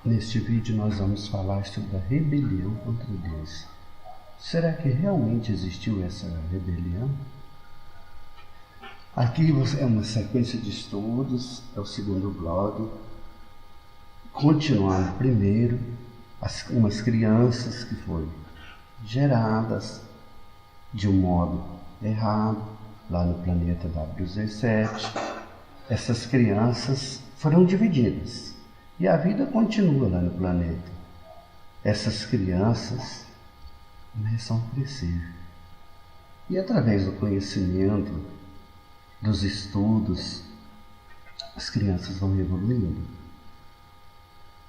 Neste vídeo nós vamos falar sobre a rebelião contra Deus. Será que realmente existiu essa rebelião? Aqui é uma sequência de estudos, é o segundo blog. Continuando primeiro, umas crianças que foram geradas de um modo errado lá no planeta WZ7. Essas crianças foram divididas. E a vida continua lá no planeta. Essas crianças começam a crescer. E através do conhecimento, dos estudos, as crianças vão evoluindo.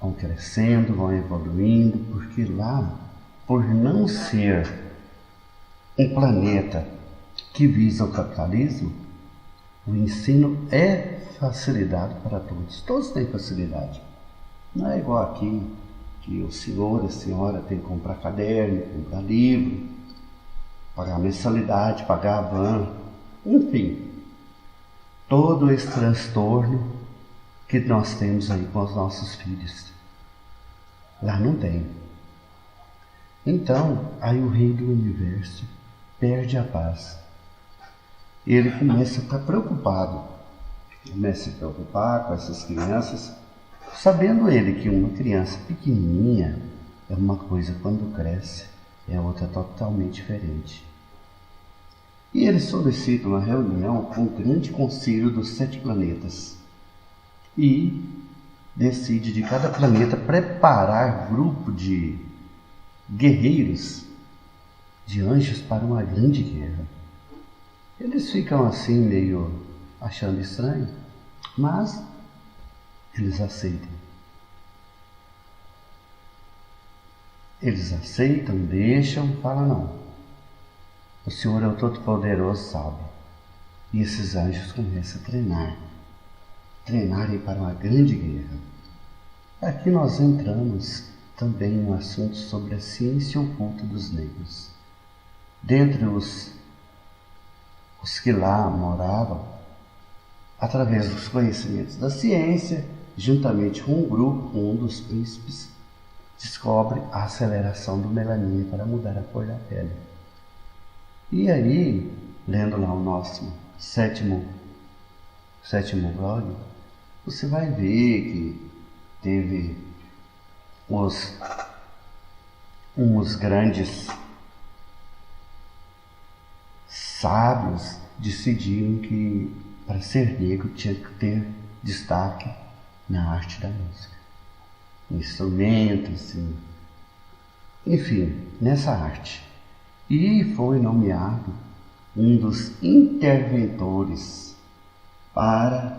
Vão crescendo, vão evoluindo, porque lá, por não ser um planeta que visa o capitalismo, o ensino é facilidade para todos. Todos têm facilidade. Não é igual aqui, que o senhor e a senhora tem que comprar caderno, comprar livro, pagar mensalidade, pagar a van, enfim. Todo esse transtorno que nós temos aí com os nossos filhos. Lá não tem. Então, aí o rei do universo perde a paz. Ele começa a ficar preocupado. Começa a se preocupar com essas crianças, sabendo ele que uma criança pequenininha é uma coisa, quando cresce, é outra totalmente diferente. E ele solicita uma reunião com o grande conselho dos 7 planetas e decide de cada planeta preparar grupo de guerreiros, de anjos, para uma grande guerra. Eles ficam assim meio achando estranho, mas eles aceitam. Eles aceitam, deixam, falam não. O Senhor é o Todo-Poderoso, sabe? E esses anjos começam a treinarem para uma grande guerra. Aqui nós entramos também no assunto sobre a ciência oculta dos negros. Dentre os que lá moravam, através dos conhecimentos da ciência, juntamente com um grupo, com um dos príncipes, descobre a aceleração do melanina para mudar a cor da pele. E aí, lendo lá o nosso sétimo blog, você vai ver que teve uns grandes sábios decidiram que para ser negro tinha que ter destaque na arte da música, instrumentos, enfim, nessa arte. E foi nomeado um dos interventores para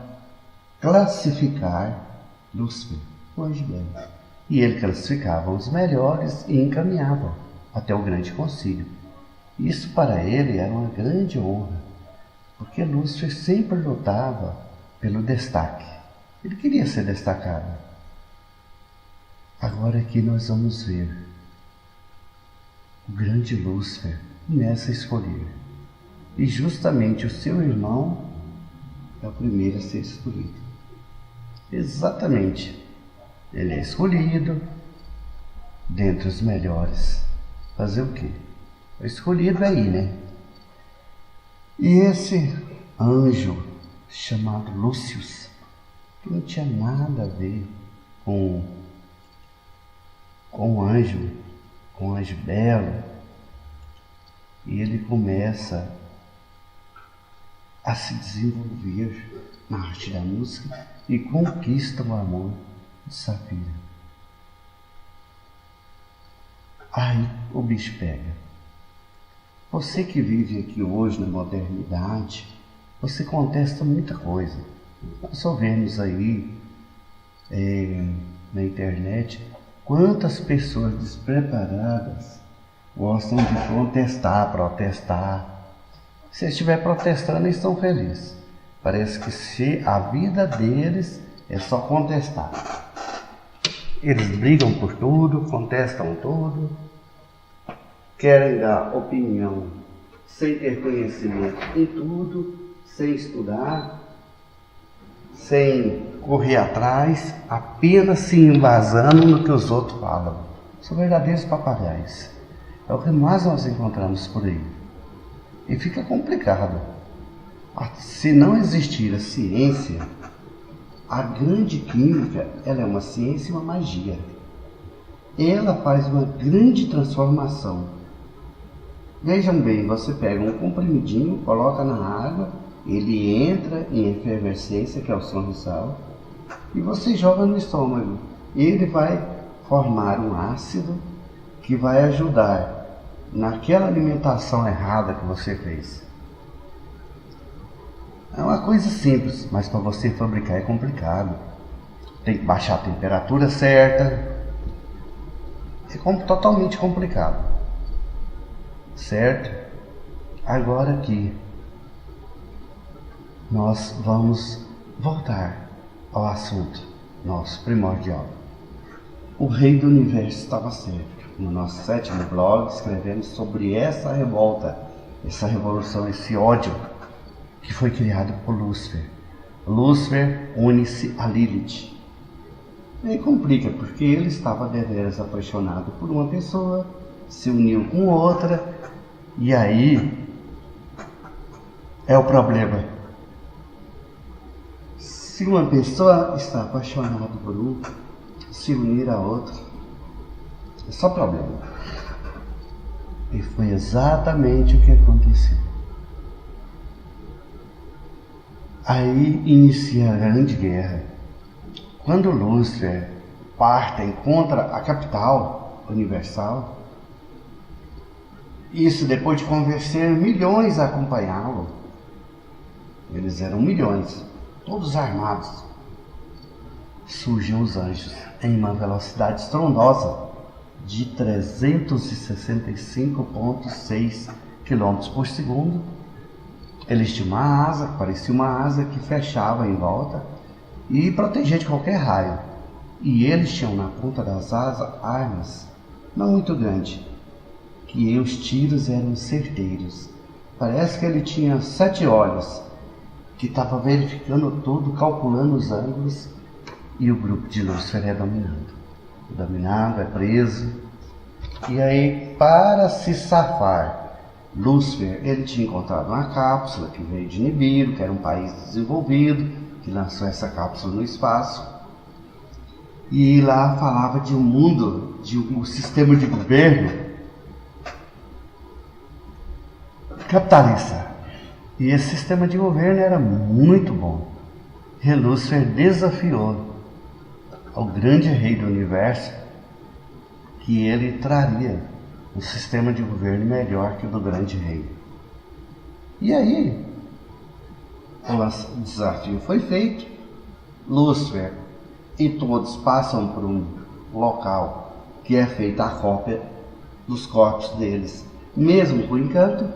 classificar Lúcifer, o anjo branco. E ele classificava os melhores e encaminhava até o grande concílio. Isso para ele era uma grande honra, porque Lúcifer sempre lutava pelo destaque. Ele queria ser destacado. Agora aqui nós vamos ver o grande Lúcifer começa a escolher. E justamente o seu irmão é o primeiro a ser escolhido. Exatamente. Ele é escolhido dentre os melhores. Fazer o quê? O escolhido aí, né? E esse anjo chamado Lúcius, que não tinha nada a ver com o anjo belo, e ele começa a se desenvolver na arte da música e conquista o amor de Safira. Aí o bicho pega. Você que vive aqui hoje na modernidade, você contesta muita coisa. Nós só vemos aí na internet quantas pessoas despreparadas gostam de contestar, protestar. Se estiver protestando, eles estão felizes. Parece que se a vida deles é só contestar. Eles brigam por tudo, contestam tudo, querem dar opinião sem ter conhecimento em tudo, sem estudar, sem correr atrás, apenas se embasando no que os outros falam. São verdadeiros papagaios. É o que mais nós encontramos por aí. E fica complicado. Se não existir a ciência, a grande química, ela é uma ciência e uma magia. Ela faz uma grande transformação. Vejam bem, você pega um comprimidinho, coloca na água, ele entra em efervescência, que é o sorrisal, e você joga no estômago. Ele vai formar um ácido que vai ajudar naquela alimentação errada que você fez. É uma coisa simples, mas para você fabricar é complicado. Tem que baixar a temperatura certa. É totalmente complicado. Certo? Agora aqui nós vamos voltar ao assunto nosso primordial. O rei do universo estava certo. No nosso 7º blog escrevemos sobre essa revolta, essa revolução, esse ódio que foi criado por Lúcifer. Lúcifer une-se a Lilith. E aí complica, porque ele estava deveras apaixonado por uma pessoa, se uniu com outra, e aí é o problema. Se uma pessoa está apaixonada por um, se unir a outro, é só problema. E foi exatamente o que aconteceu. Aí inicia a grande guerra. Quando Lúcifer partem contra a capital universal, isso depois de convencer milhões a acompanhá-lo, eles eram milhões, todos armados, surgem os anjos em uma velocidade estrondosa de 365,6 km por segundo. Eles tinham uma asa, parecia uma asa que fechava em volta e protegia de qualquer raio. E eles tinham na ponta das asas armas, não muito grandes, que os tiros eram certeiros. Parece que ele tinha 7 olhos, que estava verificando tudo, calculando os ângulos, e o grupo de Lúcifer é dominado. O dominado é preso, e aí, para se safar, Lúcifer, ele tinha encontrado uma cápsula que veio de Nibiru, que era um país desenvolvido, que lançou essa cápsula no espaço, e lá falava de um mundo, de um sistema de governo capitalista. E esse sistema de governo era muito bom. E Lúcifer desafiou ao grande rei do universo que ele traria um sistema de governo melhor que o do grande rei. E aí, o desafio foi feito. Lúcifer e todos passam por um local que é feita a cópia dos corpos deles, mesmo por encanto,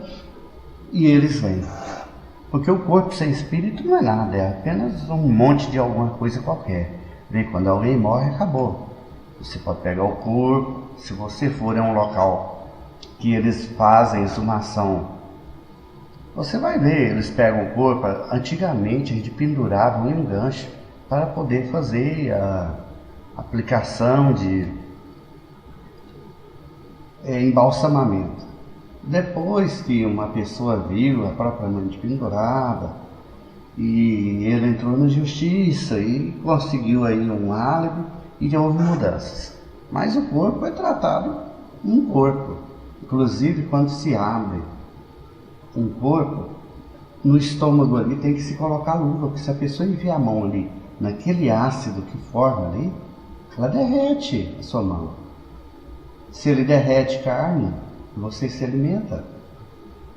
e eles vêm. Porque o corpo sem espírito não é nada, é apenas um monte de alguma coisa qualquer. Vê, quando alguém morre, acabou. Você pode pegar o corpo, se você for em um local que eles fazem exumação, você vai ver, eles pegam o corpo. Antigamente a gente pendurava em um gancho para poder fazer a aplicação de embalsamamento. Depois que uma pessoa viu a propriamente pendurada, e ele entrou na justiça e conseguiu aí um álibi e houve mudanças. Mas o corpo é tratado um corpo. Inclusive, quando se abre um corpo, no estômago ali tem que se colocar luva, porque se a pessoa enfiar a mão ali naquele ácido que forma ali, ela derrete a sua mão. Se ele derrete carne, você se alimenta.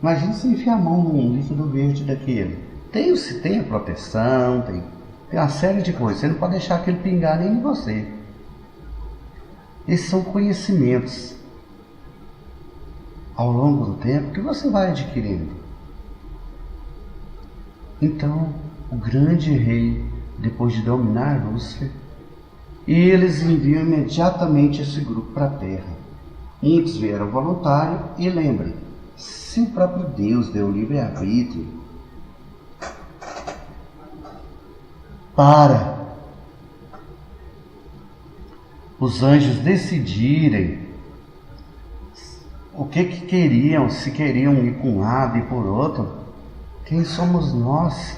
Imagina se enfiar a mão num líquido verde daquele. Tem a proteção, tem uma série de coisas. Você não pode deixar aquele pingar nem em você. Esses são conhecimentos ao longo do tempo que você vai adquirindo. Então, o grande rei, depois de dominar Lúcifer, e eles enviam imediatamente esse grupo para a Terra. Muitos vieram voluntários, e lembrem, se o próprio Deus deu livre-arbítrio para os anjos decidirem o que queriam, se queriam ir por um lado e por outro, quem somos nós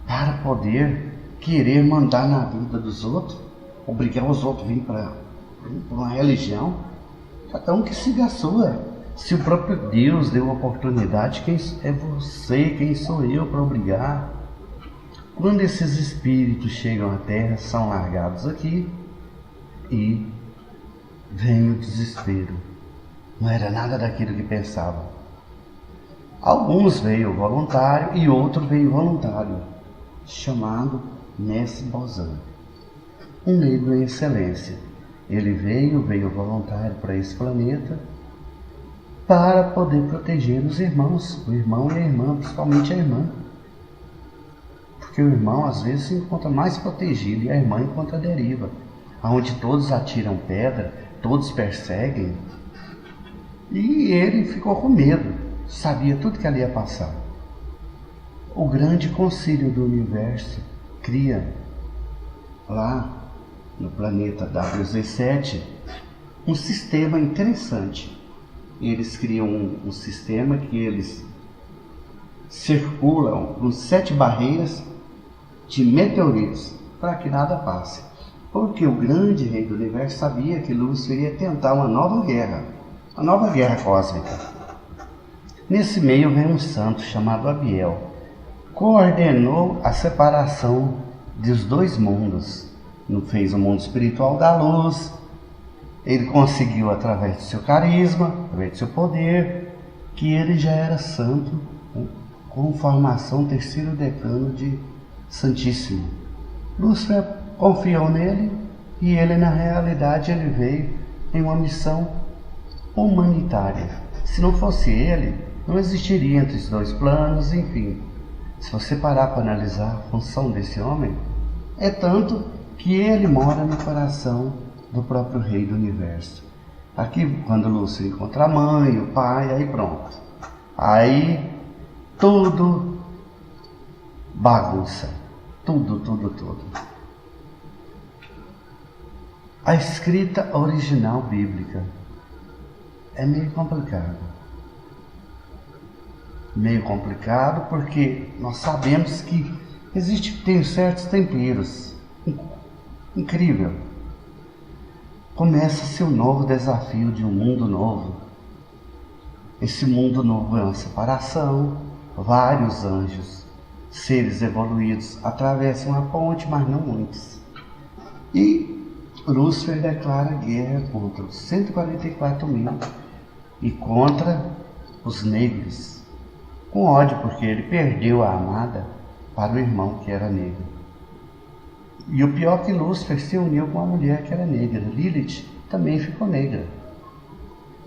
para poder querer mandar na vida dos outros, obrigar os outros a vir para uma religião? Cada um que siga a sua. Se o próprio Deus deu a oportunidade, quem é você, quem sou eu para obrigar? Quando esses espíritos chegam à Terra, são largados aqui e vem o desespero. Não era nada daquilo que pensavam. Alguns veio voluntário e outro veio voluntário, chamado Mestre Bozan, um negro em excelência. Ele veio voluntário para esse planeta para poder proteger os irmãos, o irmão e a irmã, principalmente a irmã. Porque o irmão às vezes se encontra mais protegido e a irmã encontra a deriva, onde todos atiram pedra, todos perseguem. E ele ficou com medo, sabia tudo que ali ia passar. O grande concílio do universo cria lá no planeta WZ7 um sistema interessante. Eles criam um sistema que eles circulam com 7 barreiras de meteoritos para que nada passe. Porque o grande rei do universo sabia que Lúcifer iria tentar uma nova guerra cósmica. Nesse meio vem um santo chamado Abiel, coordenou a separação dos 2 mundos. Não fez o mundo espiritual da luz. Ele conseguiu, através do seu carisma, através do seu poder, que ele já era santo, com formação 3º decano de Santíssimo. Lúcifer confiou nele e ele, na realidade, ele veio em uma missão humanitária. Se não fosse ele, não existiria entre os 2 planos, enfim. Se você parar para analisar a função desse homem, é tanto que ele mora no coração do próprio rei do universo. Aqui, quando Lúcifer encontra a mãe, o pai, aí pronto. Aí tudo bagunça. Tudo. A escrita original bíblica é meio complicado porque nós sabemos que tem certos temperos. Incrível. Começa-se um novo desafio de um mundo novo. Esse mundo novo é uma separação. Vários anjos, seres evoluídos, atravessam a ponte, mas não muitos. E Lúcifer declara guerra contra os 144.000 e contra os negros, com ódio, porque ele perdeu a amada para o irmão que era negro. E o pior é que Lúcifer se uniu com uma mulher que era negra. Lilith também ficou negra.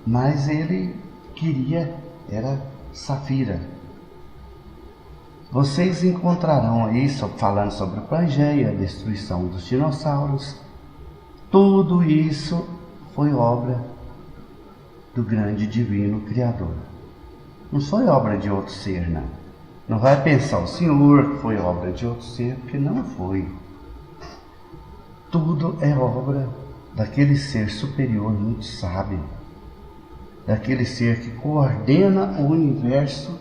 Mas ele era Safira. Vocês encontrarão aí, falando sobre o Pangeia, a destruição dos dinossauros. Tudo isso foi obra do grande divino Criador. Não foi obra de outro ser, não. Não vai pensar o Senhor que foi obra de outro ser, porque não foi. Tudo é obra daquele ser superior muito sábio, daquele ser que coordena o universo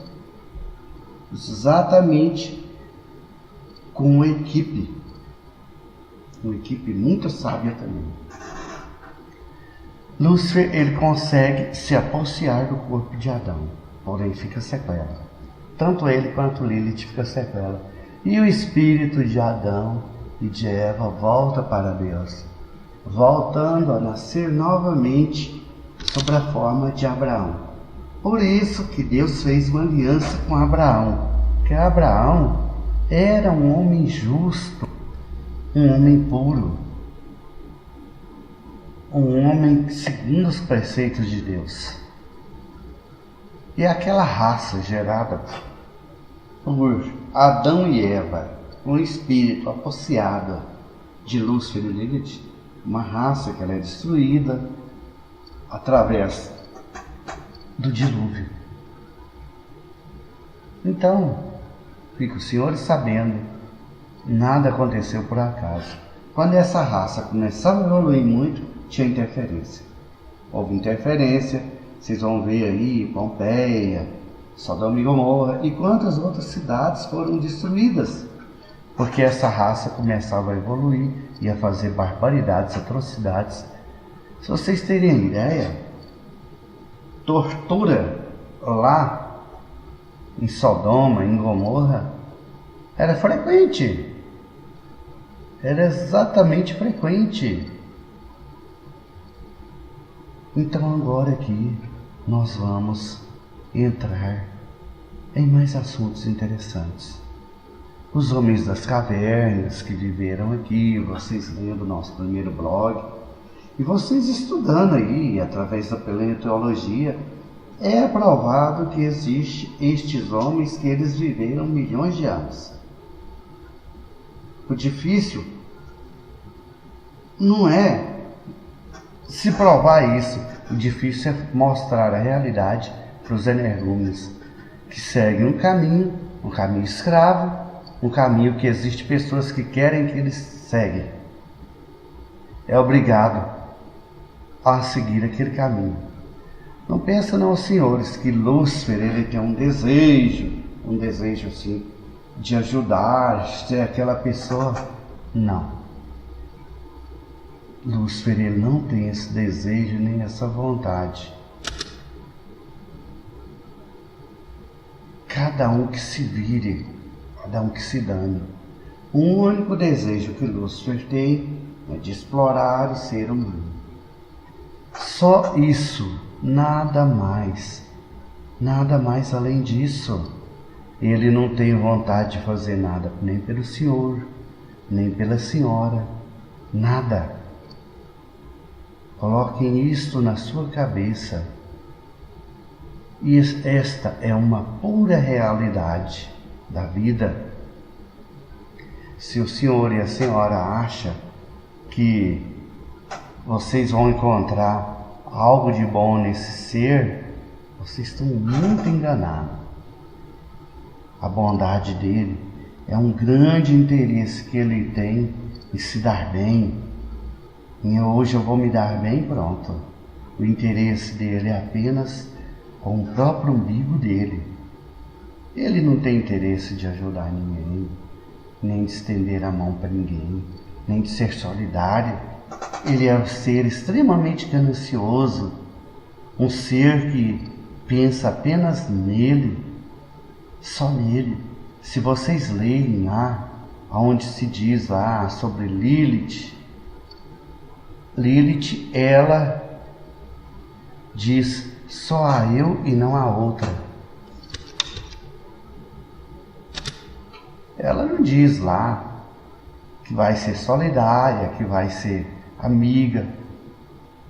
exatamente com uma equipe muito sábia também. Lúcifer, ele consegue se apossar do corpo de Adão, porém fica sequela. Tanto ele quanto Lilith fica sequela. E o espírito de Adão e de Eva volta para Deus, voltando a nascer novamente sob a forma de Abraão. Por isso que Deus fez uma aliança com Abraão, que Abraão era um homem justo, um homem puro, um homem segundo os preceitos de Deus. E aquela raça gerada por Adão e Eva, um espírito associado de Lúcifer e Lilith, uma raça que ela é destruída através do dilúvio. Então, fica os senhores sabendo, nada aconteceu por acaso. Quando essa raça começava a evoluir muito, tinha interferência. Houve interferência, vocês vão ver aí Pompeia, Sodoma e Gomorra e quantas outras cidades foram destruídas, porque essa raça começava a evoluir e a fazer barbaridades, atrocidades. Se vocês terem ideia, tortura lá em Sodoma, em Gomorra, era frequente. Era exatamente frequente. Então agora aqui nós vamos entrar em mais assuntos interessantes. Os homens das cavernas que viveram aqui, vocês lendo o nosso primeiro blog, e vocês estudando aí, através da paleontologia, é provado que existe estes homens que eles viveram milhões de anos. O difícil não é se provar isso, o difícil é mostrar a realidade para os energúmenos que seguem um caminho escravo, um caminho que existe pessoas que querem que eles seguem. É obrigado a seguir aquele caminho. Não pensa não, senhores, que Lúcifer ele tem um desejo assim de ajudar, ser aquela pessoa. Não. Lúcifer ele não tem esse desejo nem essa vontade. Cada um que se vire, cada um que se dane. O único desejo que Lúcifer tem é de explorar o ser humano. Só isso, nada mais além disso. Ele não tem vontade de fazer nada, nem pelo senhor, nem pela senhora, nada. Coloquem isto na sua cabeça. E esta é uma pura realidade da vida. Se o senhor e a senhora acham que vocês vão encontrar algo de bom nesse ser, vocês estão muito enganados. A bondade dele é um grande interesse que ele tem em se dar bem. E hoje eu vou me dar bem, pronto. O interesse dele é apenas com o próprio umbigo dele. Ele não tem interesse de ajudar ninguém, nem de estender a mão para ninguém, nem de ser solidário. Ele é um ser extremamente ganancioso, um ser que pensa apenas nele, só nele. Se vocês lerem lá, onde se diz lá sobre Lilith, ela diz só há eu e não há outra. Ela não diz lá que vai ser solidária, que vai ser amiga.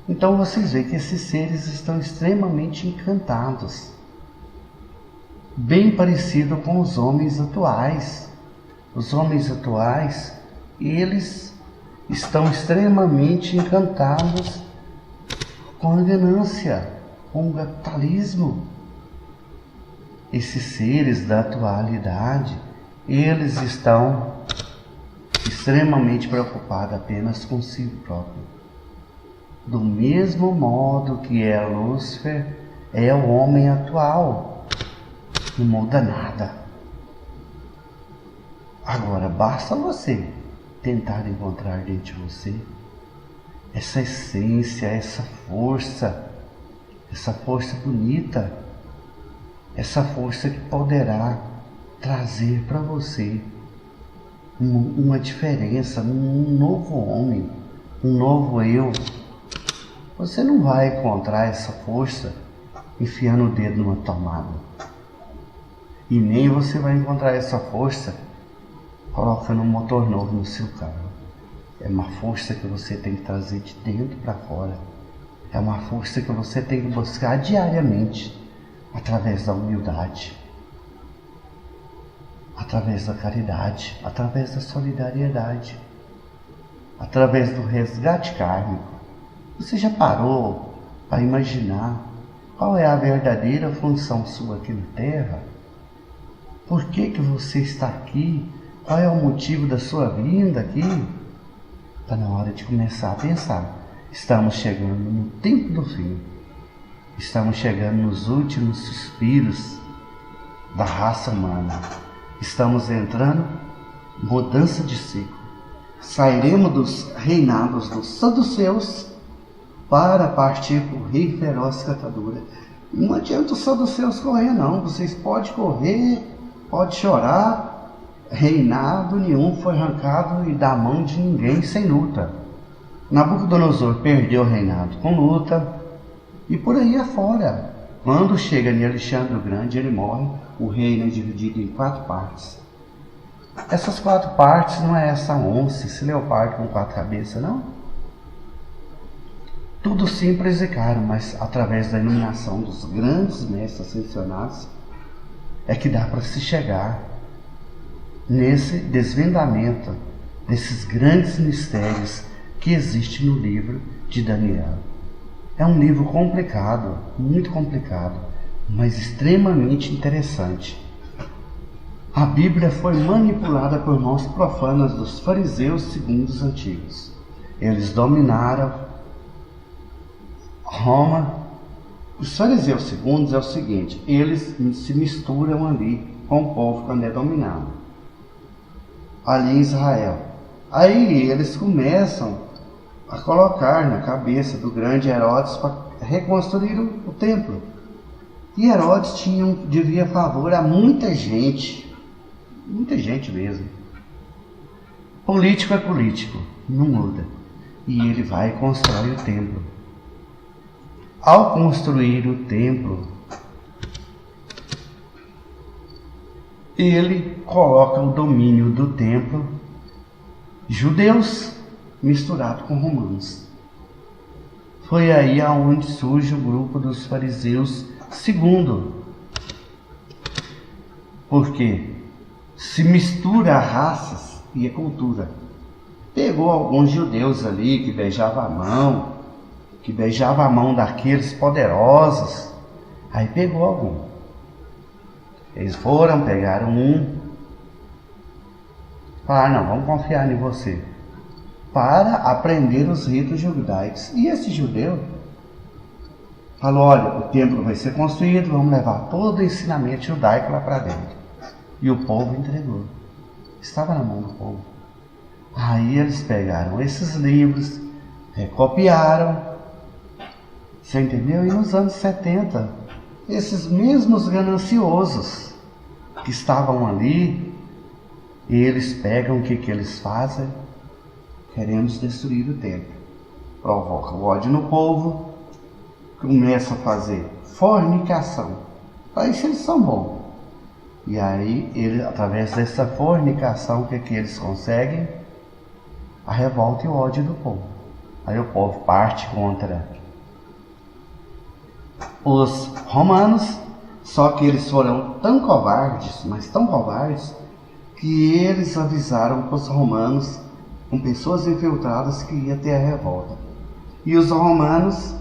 Então vocês veem que esses seres estão extremamente encantados, bem parecido com os homens atuais. Os homens atuais, eles estão extremamente encantados com a ganância, com o capitalismo. Esses seres da atualidade, eles estão extremamente preocupados apenas consigo próprio. Do mesmo modo que é Lúcifer, é o homem atual. Não muda nada. Agora, basta você tentar encontrar dentro de você essa essência, essa força bonita, essa força que poderá trazer para você uma diferença, um novo homem, um novo eu. Você não vai encontrar essa força enfiando o dedo numa tomada, e nem você vai encontrar essa força colocando um motor novo no seu carro. É uma força que você tem que trazer de dentro para fora. É uma força que você tem que buscar diariamente através da humildade. através da caridade, através da solidariedade, através do resgate kármico. Você já parou para imaginar qual é a verdadeira função sua aqui na Terra? Por que você está aqui? Qual é o motivo da sua vinda aqui? Está na hora de começar a pensar. Estamos chegando no tempo do fim. Estamos chegando nos últimos suspiros da raça humana. Estamos entrando em mudança de ciclo. Sairemos dos reinados dos saduceus para partir para o rei feroz catadura. Não adianta os saduceus correr não. Vocês podem correr, podem chorar. Reinado nenhum foi arrancado e da mão de ninguém sem luta. Nabucodonosor perdeu o reinado com luta e por aí afora. Quando chega em Alexandre o Grande, ele morre, o reino é dividido em 4 partes. Essas 4 partes não é essa onça, esse leopardo com 4 cabeças, não. Tudo simples e caro, mas através da iluminação dos grandes mestres ascensionados é que dá para se chegar nesse desvendamento desses grandes mistérios que existem no livro de Daniel. É um livro complicado, muito complicado, mas extremamente interessante. A Bíblia foi manipulada por mãos profanas dos fariseus segundo os antigos. Eles dominaram Roma. Os fariseus segundos é o seguinte: eles se misturam ali com o povo quando é dominado, ali em Israel. Aí eles começam a colocar na cabeça do grande Herodes para reconstruir o templo. E Herodes devia favor a muita gente mesmo. Político é político, não muda. E ele vai construir o templo. Ao construir o templo, ele coloca o domínio do templo judeus misturado com romanos. Foi aí aonde surge o grupo dos fariseus segundo. Porque se mistura raças e a cultura. Pegou alguns judeus ali que beijavam a mão daqueles poderosos. Aí pegou algum. Eles pegaram um. Falaram, não, vamos confiar em você. Para aprender os ritos judaicos. E esse judeu falou, olha, o templo vai ser construído, vamos levar todo o ensinamento judaico lá para dentro. E o povo entregou. Estava na mão do povo. Aí eles pegaram esses livros, recopiaram. Você entendeu? E nos anos 70, esses mesmos gananciosos que estavam ali, eles pegam o que eles fazem? Queremos destruir o templo. Provoca o ódio no povo, começa a fazer fornicação. Para isso eles são bons. E aí, através dessa fornicação, o que eles conseguem? A revolta e o ódio do povo. Aí o povo parte contra os romanos, só que eles foram tão covardes, mas tão covardes, que eles avisaram para os romanos, com pessoas infiltradas, que ia ter a revolta. E os romanos,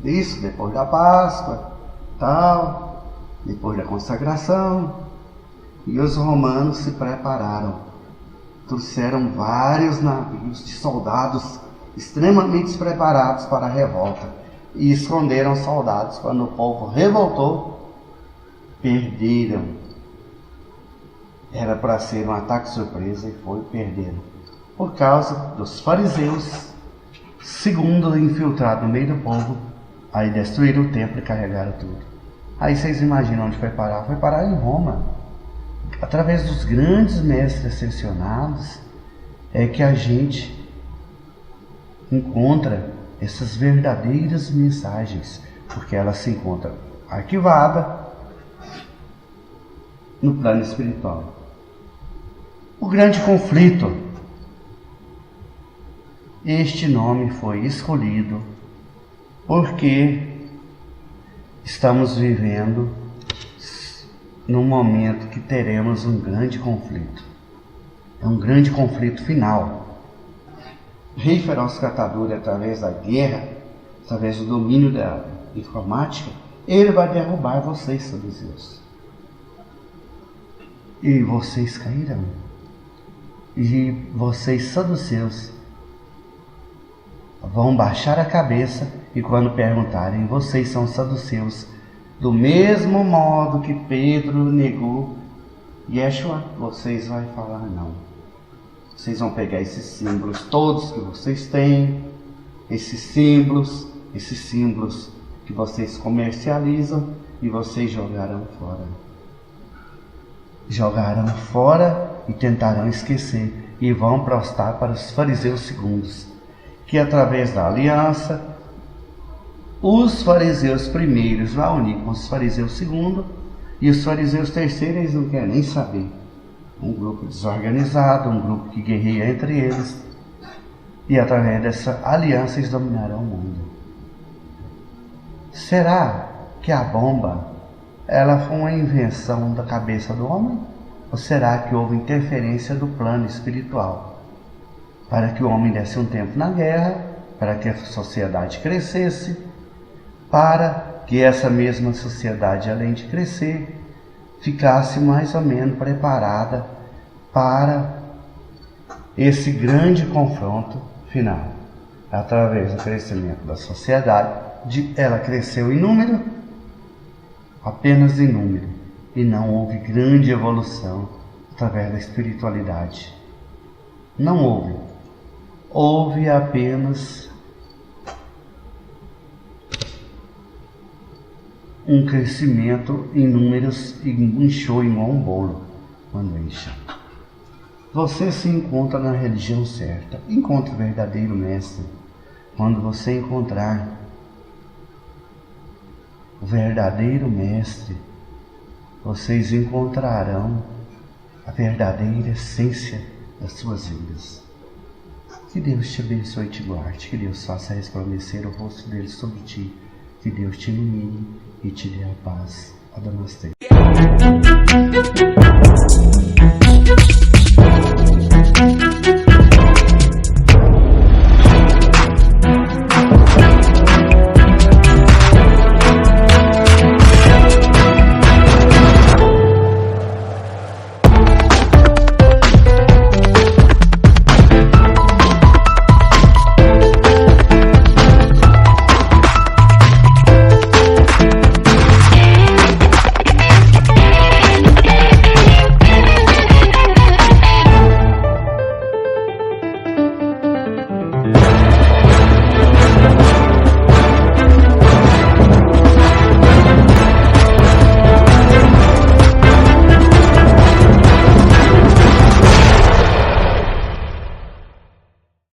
isso depois da Páscoa, tal, depois da consagração, e os romanos se prepararam. Trouxeram vários navios de soldados extremamente preparados para a revolta. E esconderam soldados. Quando o povo revoltou, perderam. Era para ser um ataque surpresa e perderam. Por causa dos fariseus, segundo infiltrado no meio do povo, aí destruíram o templo e carregaram tudo. Aí vocês imaginam onde foi parar? Foi parar em Roma. Através dos grandes mestres ascensionados é que a gente encontra essas verdadeiras mensagens, porque elas se encontram arquivadas no plano espiritual. O grande conflito. Este nome foi escolhido porque estamos vivendo no momento que teremos um grande conflito. É um grande conflito final. O rei feroz catador, através da guerra, através do domínio da informática, ele vai derrubar vocês, saduceus. E vocês cairão. E vocês, saduceus, vão baixar a cabeça e quando perguntarem, vocês são saduceus, do mesmo modo que Pedro negou Yeshua, vocês vão falar não. Vocês vão pegar esses símbolos todos que vocês têm, esses símbolos que vocês comercializam e vocês jogarão fora. Jogarão fora e tentarão esquecer e vão prostrar para os fariseus segundos, que através da aliança, os fariseus primeiros vão unir com os fariseus segundos e os fariseus terceiros eles não querem nem saber. Um grupo desorganizado, um grupo que guerreia entre eles e através dessa aliança eles dominarão o mundo. Será que a bomba ela foi uma invenção da cabeça do homem? Ou será que houve interferência do plano espiritual? Para que o homem desse um tempo na guerra, para que a sociedade crescesse, para que essa mesma sociedade, além de crescer, ficasse mais ou menos preparada para esse grande confronto final. Através do crescimento da sociedade, ela cresceu em número, apenas em número, e não houve grande evolução através da espiritualidade. Não houve. Houve apenas um crescimento em números e inchou igual um bolo quando enche. Você se encontra na religião certa. Encontre o verdadeiro mestre. Quando você encontrar o verdadeiro mestre, vocês encontrarão a verdadeira essência das suas vidas. Que Deus te abençoe e te guarde. Que Deus faça resplandecer o rosto dele sobre ti. Que Deus te ilumine e te dê a paz. Adonai.